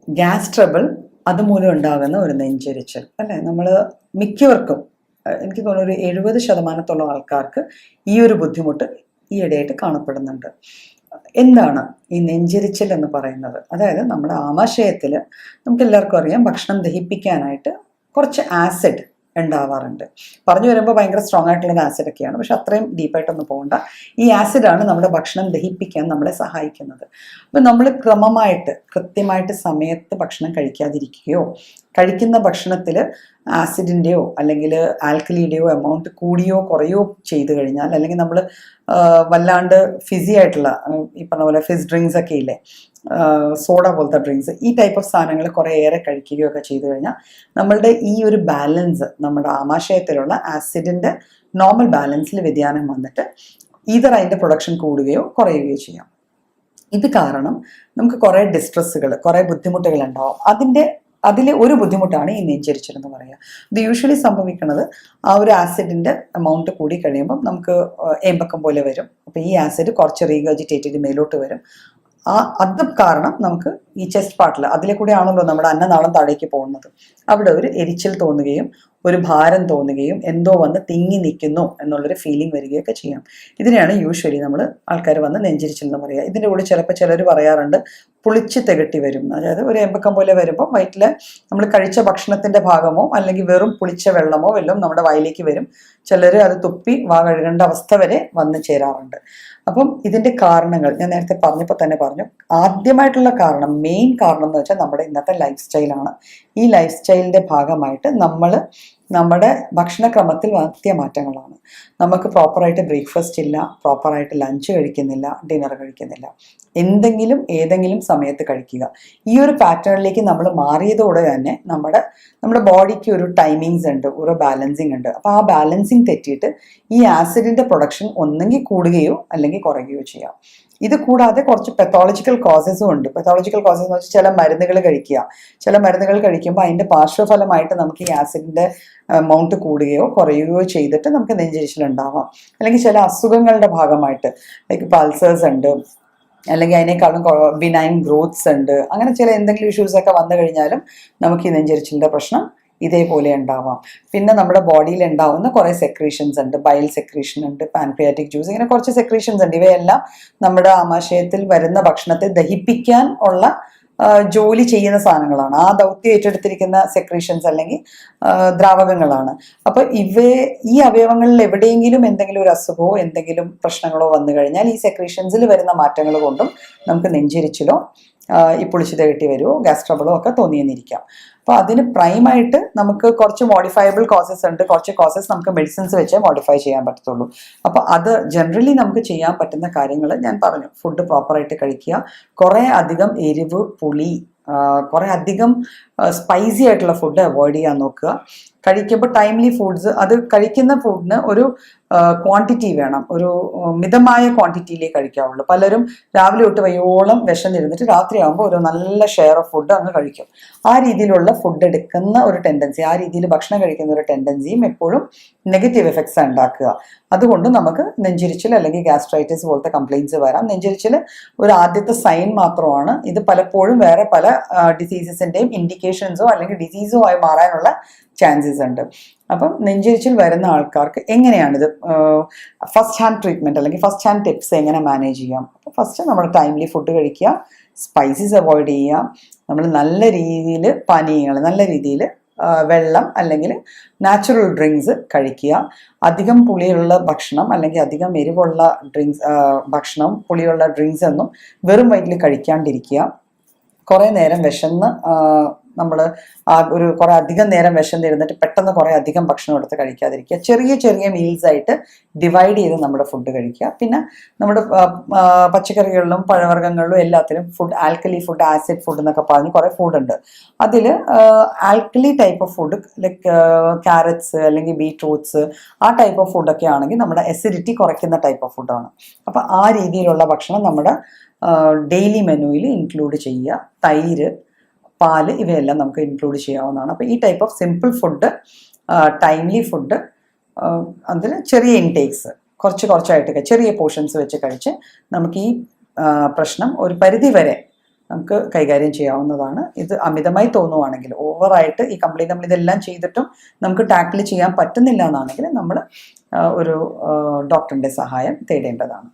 Gas trouble അതുമൂലം ഉണ്ടാകുന്ന ഒരു നെഞ്ചെരിച്ചൽ അല്ലേ. നമ്മൾ മിക്കവർക്കും എനിക്ക് തോന്നുന്നു ഒരു 70% ആൾക്കാർക്ക് ഈ ഒരു ബുദ്ധിമുട്ട് ഈയിടെയായിട്ട് കാണപ്പെടുന്നുണ്ട്. എന്താണ് ഈ നെഞ്ചെരിച്ചൽ എന്ന് പറയുന്നത്? അതായത് നമ്മുടെ ആമാശയത്തിൽ നമുക്ക് എല്ലാവർക്കും അറിയാം ഭക്ഷണം ദഹിപ്പിക്കാനായിട്ട് കുറച്ച് ആസിഡ് ഉണ്ടാവാറുണ്ട്. പറഞ്ഞു വരുമ്പോൾ ഭയങ്കര സ്ട്രോങ് ആയിട്ടുള്ള ആസിഡൊക്കെയാണ്, പക്ഷെ അത്രയും ഡീപ്പായിട്ടൊന്നും പോകണ്ട. ഈ ആസിഡാണ് നമ്മുടെ ഭക്ഷണം ദഹിപ്പിക്കാൻ നമ്മളെ സഹായിക്കുന്നത്. അപ്പം നമ്മൾ കൃത്യമായിട്ട് സമയത്ത് ഭക്ഷണം കഴിക്കാതിരിക്കുകയോ കഴിക്കുന്ന ഭക്ഷണത്തിൽ ആസിഡിൻ്റെയോ അല്ലെങ്കിൽ ആൽക്കലിയുടെയോ എമൗണ്ട് കൂടിയോ കുറയോ ചെയ്തു കഴിഞ്ഞാൽ, അല്ലെങ്കിൽ നമ്മൾ വല്ലാണ്ട് ഫിസി ആയിട്ടുള്ള ഈ പറഞ്ഞ പോലെ ഫിസ് ഡ്രിങ്ക്സ് ഒക്കെ ഇല്ലേ, സോഡ പോലത്തെ ഡ്രിങ്ക്സ്, ഈ ടൈപ്പ് ഓഫ് സാധനങ്ങൾ കുറേ ഏറെ കഴിക്കുകയൊക്കെ ചെയ്തു കഴിഞ്ഞാൽ നമ്മളുടെ ഈ ഒരു ബാലൻസ്, നമ്മുടെ ആമാശയത്തിലുള്ള ആസിഡിൻ്റെ നോർമൽ ബാലൻസിൽ വ്യതിയാനം വന്നിട്ട് ഈതർ അതിൻ്റെ പ്രൊഡക്ഷൻ കൂടുകയോ കുറയുകയോ ചെയ്യാം. ഇത് കാരണം നമുക്ക് കുറേ ഡിസ്ട്രെസ്സുകൾ, കുറേ ബുദ്ധിമുട്ടുകൾ ഉണ്ടാവും. അതിലെ ഒരു ബുദ്ധിമുട്ടാണ് ഈ നെഞ്ചെരിച്ചൽ എന്ന് പറയുക. ഇത് യൂഷ്വലി സംഭവിക്കുന്നത് ആ ഒരു ആസിഡിൻ്റെ എമൗണ്ട് കൂടി കഴിയുമ്പം നമുക്ക് ഏമ്പക്കം പോലെ വരും. അപ്പോൾ ഈ ആസിഡ് കുറച്ച് റീഗർജിറ്റേറ്റ് മേലോട്ട് വരും. അത് കാരണം നമുക്ക് ഈ ചെസ്റ്റ് പാർട്ടിൽ, അതിലെ കൂടെ ആണല്ലോ നമ്മുടെ അന്നനാളം താഴേക്ക് പോകുന്നത്, അവിടെ ഒരു എരിച്ചിൽ തോന്നുകയും ഒരു ഭാരം തോന്നുകയും എന്തോ വന്ന് തിങ്ങി നിൽക്കുന്നു എന്നുള്ളൊരു ഫീലിംഗ് വരികയൊക്കെ ചെയ്യാം. ഇതിനെയാണ് യൂഷ്വലി നമ്മൾ ആൾക്കാർ വന്ന് നെഞ്ചിരിച്ചിൽ എന്ന് പറയുക. ഇതിൻ്റെ കൂടെ ചിലപ്പോൾ ചിലർ പറയാറുണ്ട് പുളിച്ച് തികട്ടി വരും. അതായത് ഒരു എമ്പക്കം പോലെ വരുമ്പോൾ വയറ്റിൽ നമ്മൾ കഴിച്ച ഭക്ഷണത്തിൻ്റെ ഭാഗമോ അല്ലെങ്കിൽ വെറും പുളിച്ച വെള്ളമോ വല്ലതും നമ്മുടെ വായിലേക്ക് വരും. ചിലർ അത് തുപ്പി വാ കഴുകേണ്ട അവസ്ഥ വരെ വന്ന് ചേരാറുണ്ട്. അപ്പം ഇതിൻ്റെ കാരണങ്ങൾ ഞാൻ നേരത്തെ പറഞ്ഞപ്പോൾ തന്നെ പറഞ്ഞു. ആദ്യമായിട്ടുള്ള കാരണം, മെയിൻ കാരണം എന്ന് വെച്ചാൽ നമ്മുടെ ഇന്നത്തെ ലൈഫ് സ്റ്റൈലാണ്. ഈ ലൈഫ് സ്റ്റൈലിൻ്റെ ഭാഗമായിട്ട് നമ്മൾ നമ്മുടെ ഭക്ഷണക്രമത്തിൽ വരുത്തിയ മാറ്റങ്ങളാണ്. നമുക്ക് പ്രോപ്പറായിട്ട് ബ്രേക്ക്ഫാസ്റ്റ് ഇല്ല, പ്രോപ്പറായിട്ട് ലഞ്ച് കഴിക്കുന്നില്ല, ഡിന്നർ കഴിക്കുന്നില്ല, ഏതെങ്കിലും സമയത്ത് കഴിക്കുക. ഈ ഒരു പാറ്റേണിലേക്ക് നമ്മൾ മാറിയതോടെ തന്നെ നമ്മുടെ ബോഡിക്ക് ഒരു ടൈമിങ്സ് ഉണ്ട്, ഒരു ബാലൻസിങ് ഉണ്ട്. അപ്പോൾ ആ ബാലൻസിങ് തെറ്റിയിട്ട് ഈ ആസിഡിൻ്റെ പ്രൊഡക്ഷൻ ഒന്നെങ്കിൽ കൂടുകയോ അല്ലെങ്കിൽ കുറയുകയോ ചെയ്യാം. ഇത് കൂടാതെ കുറച്ച് പെത്തോളജിക്കൽ കോസസും ഉണ്ട്. പെത്തോളജിക്കൽ കോസസ് എന്ന് വെച്ചാൽ ചില മരുന്നുകൾ കഴിക്കുമ്പോൾ അതിൻ്റെ പാർശ്വഫലമായിട്ട് നമുക്ക് ഈ ആസിഡിൻ്റെ എമൗണ്ട് കൂടുകയോ കുറയുകയോ ചെയ്തിട്ട് നമുക്ക് നെഞ്ചെരിച്ചിലുണ്ടാവാം. അല്ലെങ്കിൽ ചില അസുഖങ്ങളുടെ ഭാഗമായിട്ട് ലൈക്ക് പൾസേഴ്സ് ഉണ്ട്, അല്ലെങ്കിൽ അതിനേക്കാളും ബിനൈൻ ഗ്രോത്ത്സ് ഉണ്ട്. അങ്ങനെ ചില എന്തെങ്കിലും ഇഷ്യൂസൊക്കെ വന്നു കഴിഞ്ഞാലും നമുക്ക് ഈ നെഞ്ചെരിച്ചിലിൻ്റെ പ്രശ്നം ഇതേപോലെ ഉണ്ടാവാം. പിന്നെ നമ്മുടെ ബോഡിയിൽ ഉണ്ടാവുന്ന കുറേ സെക്രീഷൻസ് ഉണ്ട്. ബൈൽ സെക്രീഷൻ ഉണ്ട്, പാൻക്രിയാറ്റിക് ജ്യൂസ്, ഇങ്ങനെ കുറച്ച് സെക്രീഷൻസ് ഉണ്ട്. ഇവയെല്ലാം നമ്മുടെ ആമാശയത്തിൽ വരുന്ന ഭക്ഷണത്തെ ദഹിപ്പിക്കാൻ ഉള്ള ജോലി ചെയ്യുന്ന സാധനങ്ങളാണ്. ആ ദൗത്യം ഏറ്റെടുത്തിരിക്കുന്ന സെക്രീഷൻസ് അല്ലെങ്കിൽ ദ്രാവകങ്ങളാണ്. അപ്പോൾ ഈ അവയവങ്ങളിൽ എവിടെയെങ്കിലും എന്തെങ്കിലും ഒരു അസുഖമോ എന്തെങ്കിലും പ്രശ്നങ്ങളോ വന്നു കഴിഞ്ഞാൽ ഈ സെക്രീഷൻസിൽ വരുന്ന മാറ്റങ്ങൾ കൊണ്ടും നമുക്ക് നെഞ്ചെരിച്ചിലോ ഈ പുളിച്ചു തികട്ടി വരുമോ ഗ്യാസ് ട്രബിളോ ഒക്കെ തോന്നിയെന്നിരിക്കാം. അപ്പോൾ അതിന് പ്രൈമായിട്ട് നമുക്ക് കുറച്ച് മോഡിഫയബിൾ കോസസ് ഉണ്ട്. കുറച്ച് കോസസ് നമുക്ക് മെഡിസിൻസ് വെച്ച് മോഡിഫൈ ചെയ്യാൻ പറ്റത്തുള്ളൂ. അപ്പോൾ അത് ജനറലി നമുക്ക് ചെയ്യാൻ പറ്റുന്ന കാര്യങ്ങൾ ഞാൻ പറഞ്ഞു. ഫുഡ് പ്രോപ്പറായിട്ട് കഴിക്കുക, കുറേ അധികം എരിവ്, പുളി, കുറേ അധികം സ്പൈസി ആയിട്ടുള്ള ഫുഡ് അവോയ്ഡ് ചെയ്യാൻ നോക്കുക. കഴിക്കുമ്പോൾ ടൈംലി ഫുഡ്സ്, അത് കഴിക്കുന്ന ഫുഡിന് ഒരു ക്വാണ്ടിറ്റി വേണം, ഒരു മിതമായ ക്വാണ്ടിറ്റിയിലേ കഴിക്കാവുള്ളൂ. പലരും രാവിലെ തൊട്ട് വയ്യോളം വിശന്നിരുന്നിട്ട് രാത്രിയാകുമ്പോൾ ഒരു നല്ല ഷെയർ ഓഫ് ഫുഡ് അങ്ങ് കഴിക്കും. ആ രീതിയിലുള്ള ഫുഡ് എടുക്കുന്ന ഒരു ടെൻഡൻസി, ആ രീതിയിൽ ഭക്ഷണം കഴിക്കുന്ന ഒരു ടെൻഡൻസിയും എപ്പോഴും നെഗറ്റീവ് എഫക്ട്സ് ഉണ്ടാക്കുക. അതുകൊണ്ട് നമുക്ക് നെഞ്ചിരിച്ചിൽ അല്ലെങ്കിൽ ഗ്യാസ്ട്രൈറ്റിസ് പോലത്തെ കംപ്ലയിൻസ് വരാം. നെഞ്ചിരിച്ചിൽ ഒരു ആദ്യത്തെ സൈൻ മാത്രമാണ്. ഇത് പലപ്പോഴും വേറെ പല ഡിസീസസിൻ്റെയും ഇൻഡിക്കേഷൻസോ അല്ലെങ്കിൽ ഡിസീസോ ആയി മാറാനുള്ള ചാൻസസ് ഉണ്ട്. അപ്പം നെഞ്ചെരിച്ചിൽ വരുന്ന ആൾക്കാർക്ക് എങ്ങനെയാണിത് ഫസ്റ്റ് ഹാൻഡ് ട്രീറ്റ്മെൻറ്റ് അല്ലെങ്കിൽ ഫസ്റ്റ് ഹാൻഡ് ടിപ്സ് എങ്ങനെ മാനേജ് ചെയ്യാം? അപ്പോൾ ഫസ്റ്റ് നമ്മൾ ടൈംലി ഫുഡ് കഴിക്കുക, സ്പൈസസ് അവോയ്ഡ് ചെയ്യുക, നമ്മൾ നല്ല രീതിയിൽ പാനീയങ്ങൾ, നല്ല രീതിയിൽ വെള്ളം അല്ലെങ്കിൽ നാച്ചുറൽ ഡ്രിങ്ക്സ് കഴിക്കുക. അധികം പുളിയുള്ള ഭക്ഷണം അല്ലെങ്കിൽ അധികം എരിവുള്ള ഭക്ഷണം, പുളിയുള്ള ഡ്രിങ്ക്സ് ഒന്നും വെറും വയറ്റിൽ കഴിക്കാണ്ടിരിക്കുക. കുറേ നേരം നമ്മൾ കുറേ അധികം നേരം വിശന്നിരുന്നിട്ട് പെട്ടെന്ന് കുറേ അധികം ഭക്ഷണം എടുത്ത് കഴിക്കാതിരിക്കുക. ചെറിയ മീൽസ് ആയിട്ട് ഡിവൈഡ് ചെയ്ത് നമ്മുടെ ഫുഡ് കഴിക്കുക. പിന്നെ നമ്മുടെ പച്ചക്കറികളിലും പഴവർഗ്ഗങ്ങളിലും എല്ലാത്തിലും ആൽക്കലി ഫുഡ്, ആസിഡ് ഫുഡ് എന്നൊക്കെ പറഞ്ഞ് കുറേ ഫുഡുണ്ട്. അതിൽ alkali type of food like carrots അല്ലെങ്കിൽ ബീട്രൂട്ട്സ്, ആ ടൈപ്പ് ഓഫ് ഫുഡൊക്കെ ആണെങ്കിൽ നമ്മുടെ അസിഡിറ്റി കുറയ്ക്കുന്ന ടൈപ്പ് ഓഫ് ഫുഡാണ്. അപ്പോൾ ആ രീതിയിലുള്ള ഭക്ഷണം നമ്മുടെ ഡെയിലി മെനുവിൽ ഇൻക്ലൂഡ് ചെയ്യുക. തൈര്, പാല്, ഇവയെല്ലാം നമുക്ക് ഇൻക്ലൂഡ് ചെയ്യാവുന്നതാണ്. അപ്പോൾ ഈ type of simple food, timely food, അതിൽ ചെറിയ ഇൻടേക്സ് കുറച്ചായിട്ടൊക്കെ ചെറിയ പോർഷൻസ് വെച്ച് കഴിച്ച് നമുക്ക് ഈ പ്രശ്നം ഒരു പരിധി വരെ നമുക്ക് കൈകാര്യം ചെയ്യാവുന്നതാണ്. ഇത് അമിതമായി തോന്നുവാണെങ്കിൽ, ഓവറായിട്ട് ഈ കംപ്ലീറ്റ് നമ്മൾ ഇതെല്ലാം ചെയ്തിട്ടും നമുക്ക് ടാക്കിൾ ചെയ്യാൻ പറ്റുന്നില്ല എന്നാണെങ്കിൽ നമ്മൾ ഒരു ഡോക്ടറിൻ്റെ സഹായം തേടേണ്ടതാണ്.